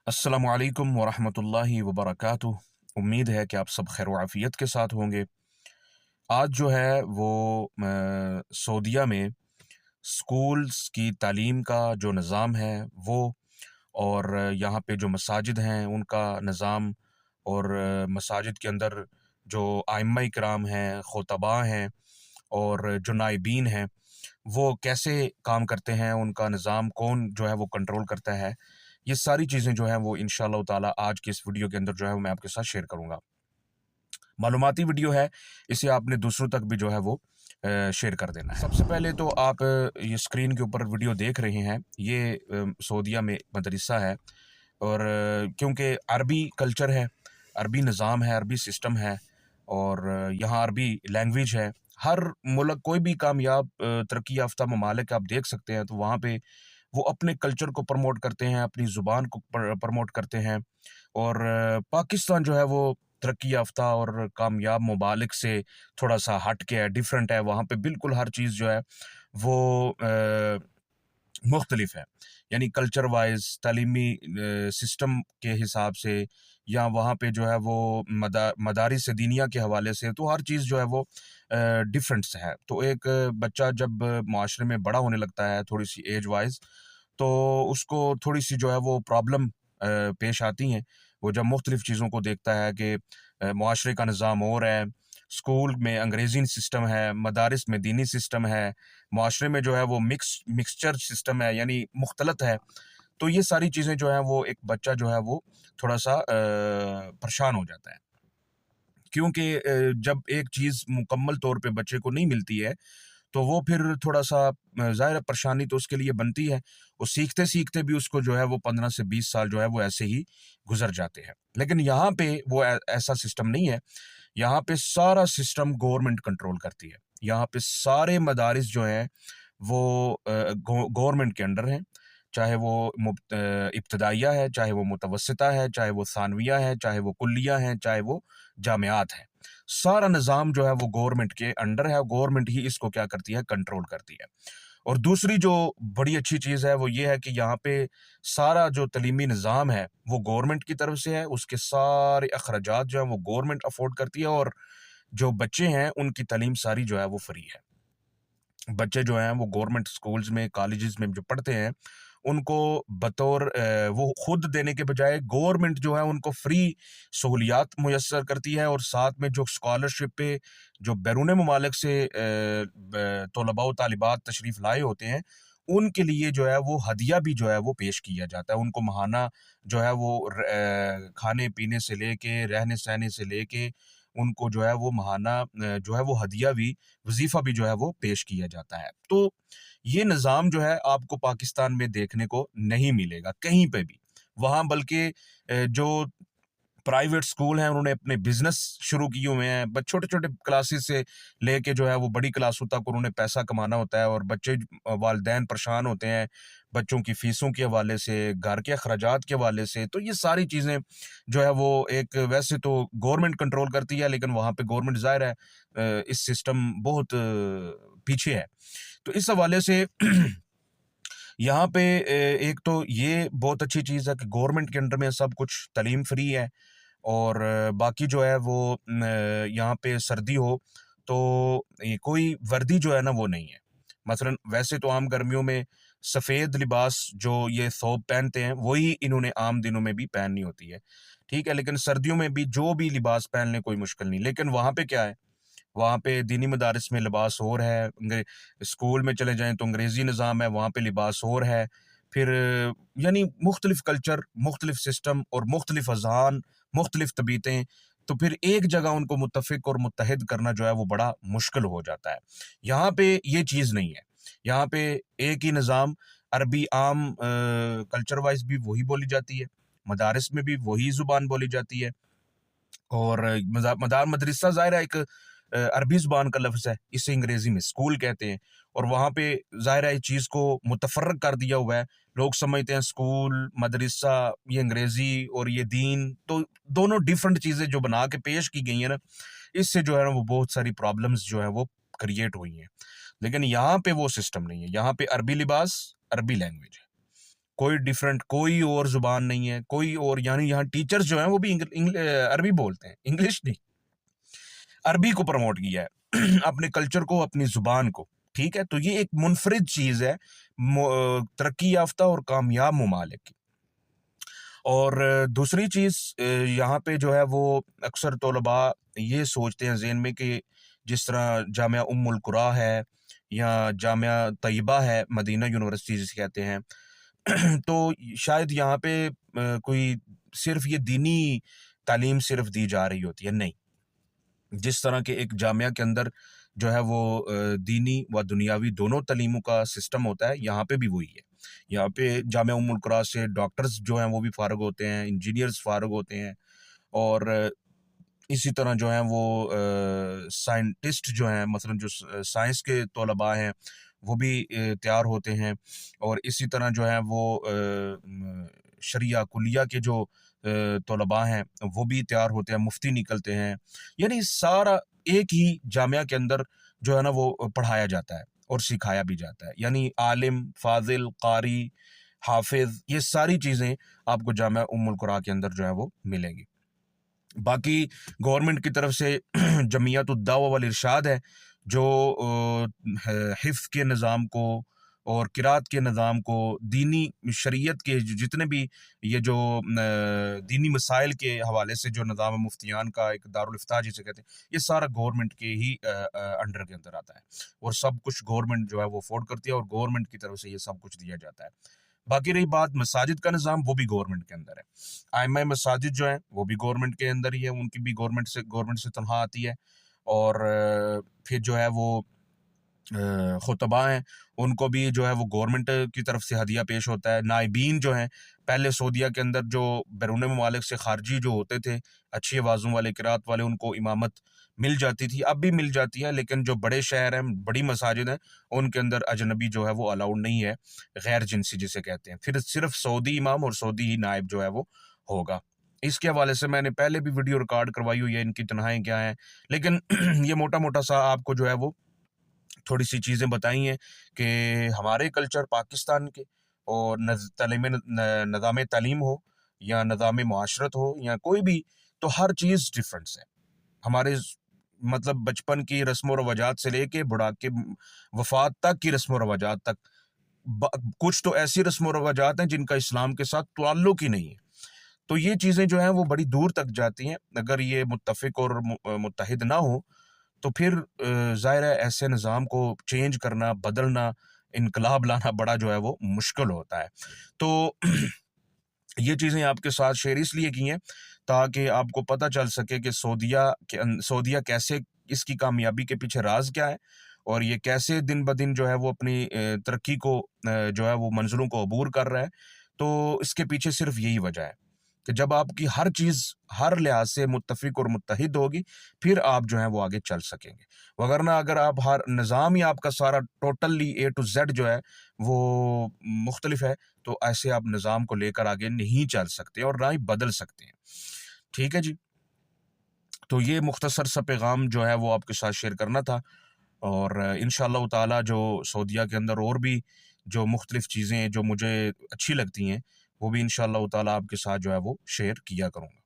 अस्सलामु अलैकुम वरहमतुल्लाहि वबरकातुह। उम्मीद है कि आप सब खैर व आफियत के साथ होंगे। आज जो है वो सऊदीया में स्कूल्स की तालीम का जो निज़ाम है वो, और यहाँ पे जो मसाजिद हैं उनका निज़ाम, और मसाजिद के अंदर जो आइम्मा इकराम हैं, खुतबा हैं, और जो नाइबीन हैं, वो कैसे काम करते हैं, उनका निज़ाम कौन जो है वो कंट्रोल करता है। ये सारी चीज़ें जो हैं वो इंशाअल्लाह ताला आज की इस वीडियो के अंदर जो है वो मैं आपके साथ शेयर करूँगा। मालूमाती वीडियो है, इसे आपने दूसरों तक भी जो है वो शेयर कर देना है। सबसे पहले तो आप ये स्क्रीन के ऊपर वीडियो देख रहे हैं, ये सऊदीया में मदरसा है, और क्योंकि अरबी कल्चर है, अरबी निज़ाम है, अरबी सिस्टम है, और यहाँ अरबी लैंग्वेज है। हर मुल्क, कोई भी कामयाब तरक्की याफ्ता ममालिक आप देख सकते हैं, तो वहाँ पे वो अपने कल्चर को प्रमोट करते हैं, अपनी ज़ुबान को प्रमोट करते हैं। और पाकिस्तान जो है वो तरक्की याफ्ता और कामयाब ममालिक से थोड़ा-सा हट के है, डिफरेंट है। वहाँ पे बिल्कुल हर चीज़ जो है वो मुख्तलिफ है। यानी कल्चर वाइज़, तालीमी सिस्टम के हिसाब से, या वहाँ पे जो है वो मदारिस दीनिया के हवाले से, तो हर चीज़ जो है वो डिफरेंट है। तो एक बच्चा जब माशरे में बड़ा होने लगता है थोड़ी-सी एज वाइज़, तो उसको थोड़ी-सी जो है वो प्रॉब्लम पेश आती हैं। वो जब मुख्तलिफ चीज़ों को देखता है कि मुआशरे का निज़ाम और है, स्कूल में अंग्रेज़ी सिस्टम है, मदारिस में दीनी सिस्टम है, मुआशरे में जो है वो मिक्सचर सिस्टम है, यानी मुख्तलत है। तो ये सारी चीज़ें जो हैं वो एक बच्चा जो है वो थोड़ा-सा परेशान हो जाता है। क्योंकि जब एक चीज़ मुकम्मल तौर पे बच्चे को नहीं मिलती है, तो वो फिर थोड़ा-सा ज़ाहिर है परेशानी तो उसके लिए बनती है। वो सीखते-सीखते भी उसको जो है वो 15 से 20 साल जो है वो ऐसे ही गुज़र जाते हैं। लेकिन यहाँ पे वो ऐसा सिस्टम नहीं है। यहाँ पे सारा सिस्टम गवर्नमेंट कंट्रोल करती है। यहाँ पे सारे मदारिस जो हैं वो गवर्नमेंट के अंडर हैं। चाहे वो इब्तदाइया है, चाहे वो मुतवस्सिता है, चाहे वो सानविया है, चाहे वो कुल्लिया हैं, चाहे वो जामियात हैं। सारा निज़ाम जो है वो गवर्नमेंट के अंडर है, गवर्नमेंट ही इसको क्या करती है, कंट्रोल करती है। और दूसरी जो बड़ी अच्छी चीज़ है वो ये है कि यहाँ पे सारा जो तलीमी निज़ाम है वो गवर्नमेंट की तरफ से है, उसके सारे अखराजात जो हैं वो गवर्नमेंट अफ़ोर्ड करती है, और जो बच्चे हैं उनकी तालीम सारी जो है वो फ्री है। बच्चे जो हैं वो गवर्नमेंट स्कूल्स में, कॉलेजेस में जो पढ़ते हैं, उनको बतौर वो खुद देने के बजाय गवर्नमेंट जो है उनको फ्री सहूलियात मुयस्सर करती है, और साथ में जो स्कॉलरशिप पे जो बैरून मुमालिक से तलबा व तालिबात तशरीफ़ लाए होते हैं, उनके लिए जो है वो हदिया भी जो है वो पेश किया जाता है। उनको महाना जो है वो खाने-पीने से लेके, रहने-सहने से लेके, उनको जो है वो महाना जो है वो हदिया भी, वज़ीफ़ा भी जो है वो पेश किया जाता है। तो ये निज़ाम जो है आपको पाकिस्तान में देखने को नहीं मिलेगा कहीं पे भी। वहाँ बल्कि जो प्राइवेट स्कूल हैं उन्होंने अपने बिज़नेस शुरू किए हुए हैं। बस छोटे-छोटे क्लासेस से लेके जो है वो बड़ी क्लासों तक उन्होंने पैसा कमाना होता है, और बच्चे वालिदैन परेशान होते हैं, बच्चों की फ़ीसों के हवाले से, घर के अखराजात के हवाले से। तो ये सारी चीज़ें जो है वो एक, वैसे तो गवर्नमेंट कंट्रोल करती है, लेकिन वहाँ पे गवर्नमेंट ज़ाहिर है इस सिस्टम बहुत पीछे है। तो इस हवाले से यहाँ पे एक तो ये बहुत अच्छी चीज़ है कि गवर्नमेंट के अंडर में सब कुछ तालीम फ्री है, और बाकी जो है वो यहाँ पे सर्दी हो तो ये कोई वर्दी जो है ना वो नहीं है। मसलन वैसे तो आम गर्मियों में सफ़ेद लिबास जो ये थोब पहनते हैं वही इन्होंने आम दिनों में भी पहननी होती है, ठीक है? लेकिन सर्दियों में भी जो भी लिबास पहन लें कोई मुश्किल नहीं। लेकिन वहाँ पे क्या है, वहाँ पे दीनी मदारिस में लिबास और है, स्कूल में चले जाएँ तो अंग्रेज़ी निज़ाम है, वहाँ पे लिबास और है। फिर यानी मुख्तलिफ़ कल्चर, मुख्तलिफ़ सिस्टम और मुख्तलिफ़ अज़हान, मुख्तलिफ़ तबीयतें, तो फिर एक जगह उनको मुत्तफ़िक और मुत्तहिद करना जो है वो बड़ा मुश्किल हो जाता है। यहाँ पे ये चीज़ नहीं है। यहाँ पे एक ही निज़ाम, अरबी आम कल्चर वाइज़ भी वही बोली जाती है, मदारिस में भी वही ज़ुबान बोली जाती है। और मदार मदरसा ज़ाहिर है एक अरबी ज़ुबान का लफ्ज़ है, इसे अंग्रेज़ी में स्कूल कहते हैं, और वहाँ पे ज़ाहिर है इस चीज़ को मुतफ़र्रक़ कर दिया हुआ है। लोग समझते हैं स्कूल, मदरसा, ये अंग्रेज़ी और ये दीन, तो दोनों डिफरेंट चीज़ें जो बना के पेश की गई हैं ना, इससे जो है ना वो बहुत सारी प्रॉब्लम्स जो हैं वो क्रिएट हुई हैं। लेकिन यहाँ पे वो सिस्टम नहीं है, यहाँ पे अरबी लिबास, अरबी लैंग्वेज है। کوئی ڈفرینٹ کوئی اور زبان نہیں ہے کوئی اور، یعنی یہاں ٹیچرز جو ہیں وہ بھی عربی بولتے ہیں، انگلش نہیں، عربی کو پروموٹ کیا ہے اپنے کلچر کو، اپنی زبان کو، ٹھیک ہے. تو یہ ایک منفرد چیز ہے ترقی یافتہ اور کامیاب ممالک کی. اور دوسری چیز یہاں پہ جو ہے وہ اکثر طلباء یہ سوچتے ہیں ذہن میں کہ جس طرح جامعہ ام القریٰ ہے یا جامعہ طیبہ ہے، مدینہ یونیورسٹی جسے کہتے ہیں، تو شاید یہاں پہ کوئی صرف یہ دینی تعلیم صرف دی جا رہی ہوتی ہے. نہیں، جس طرح کے ایک جامعہ کے اندر جو ہے وہ دینی و دنیاوی دونوں تعلیموں کا سسٹم ہوتا ہے، یہاں پہ بھی وہی ہے. یہاں پہ جامعہ ام القریٰ سے ڈاکٹرز جو ہیں وہ بھی فارغ ہوتے ہیں، انجینئرز فارغ ہوتے ہیں، اور اسی طرح جو ہیں وہ سائنٹسٹ جو ہیں، مثلا جو سائنس کے طلباء ہیں وہ بھی تیار ہوتے ہیں، اور اسی طرح جو ہے وہ شریعہ کلیہ کے جو طلباء ہیں وہ بھی تیار ہوتے ہیں، مفتی نکلتے ہیں. یعنی سارا ایک ہی جامعہ کے اندر جو ہے نا وہ پڑھایا جاتا ہے اور سکھایا بھی جاتا ہے. یعنی عالم، فاضل، قاری، حافظ، یہ ساری چیزیں آپ کو جامعہ ام القریٰ کے اندر جو ہے وہ ملیں گی. باقی گورنمنٹ کی طرف سے جمعیت الدعوہ والارشاد ہے جو حفظ کے نظام کو اور قرات کے نظام کو، دینی شریعت کے جتنے بھی یہ جو دینی مسائل کے حوالے سے جو نظام مفتیان کا ایک دارالافتاء جسے کہتے ہیں، یہ سارا گورنمنٹ کے ہی انڈر کے اندر آتا ہے، اور سب کچھ گورنمنٹ جو ہے وہ افورڈ کرتی ہے اور گورنمنٹ کی طرف سے یہ سب کچھ دیا جاتا ہے. باقی رہی بات مساجد کا نظام، وہ بھی گورنمنٹ کے اندر ہے. ائمہ مساجد جو ہیں وہ بھی گورنمنٹ کے اندر ہی ہے، ان کی بھی گورنمنٹ سے تنخواہ آتی ہے. اور پھر جو ہے وہ خطباء ہیں ان کو بھی جو ہے وہ گورنمنٹ کی طرف سے ہدیہ پیش ہوتا ہے. نائبین جو ہیں، پہلے سعودیہ کے اندر جو بیرون ممالک سے خارجی جو ہوتے تھے اچھی آوازوں والے، قرات والے، ان کو امامت مل جاتی تھی، اب بھی مل جاتی ہے، لیکن جو بڑے شہر ہیں، بڑی مساجد ہیں، ان کے اندر اجنبی جو ہے وہ الاؤڈ نہیں ہے، غیر جنسی جسے کہتے ہیں. پھر صرف سعودی امام اور سعودی ہی نائب جو ہے وہ ہوگا. اس کے حوالے سے میں نے پہلے بھی ویڈیو ریکارڈ کروائی ہوئی ہے، ان کی تنہائیں کیا ہیں، لیکن یہ موٹا موٹا سا آپ کو جو ہے وہ تھوڑی سی چیزیں بتائی ہیں کہ ہمارے کلچر پاکستان کے اور نظام تعلیم ہو یا نظام معاشرت ہو یا کوئی بھی، تو ہر چیز ڈفرینس ہے. ہمارے مطلب بچپن کی رسم و رواجات سے لے کے بڑھاپے وفات تک کی رسم و رواجات تک، کچھ تو ایسی رسم و رواجات ہیں جن کا اسلام کے ساتھ تعلق ہی نہیں ہے. تو یہ چیزیں جو ہیں وہ بڑی دور تک جاتی ہیں. اگر یہ متفق اور متحد نہ ہو تو پھر ظاہر ہے ایسے نظام کو چینج کرنا، بدلنا، انقلاب لانا بڑا جو ہے وہ مشکل ہوتا ہے. تو یہ چیزیں آپ کے ساتھ شیئر اس لیے کی ہیں تاکہ آپ کو پتہ چل سکے کہ سعودیہ کیسے، اس کی کامیابی کے پیچھے راز کیا ہے، اور یہ کیسے دن بدن جو ہے وہ اپنی ترقی کو جو ہے وہ منزلوں کو عبور کر رہا ہے. تو اس کے پیچھے صرف یہی وجہ ہے کہ جب آپ کی ہر چیز ہر لحاظ سے متفق اور متحد ہوگی، پھر آپ جو ہیں وہ آگے چل سکیں گے. وگرنہ اگر آپ ہر نظام ہی آپ کا سارا ٹوٹلی اے ٹو زیڈ جو ہے وہ مختلف ہے، تو ایسے آپ نظام کو لے کر آگے نہیں چل سکتے اور نہ ہی بدل سکتے ہیں. ٹھیک ہے جی، تو یہ مختصر سا پیغام جو ہے وہ آپ کے ساتھ شیئر کرنا تھا. اور انشاءاللہ تعالی جو سعودیہ کے اندر اور بھی جو مختلف چیزیں جو مجھے اچھی لگتی ہیں وہ بھی انشاءاللہ تعالی آپ کے ساتھ جو ہے وہ شیئر کیا کروں گا.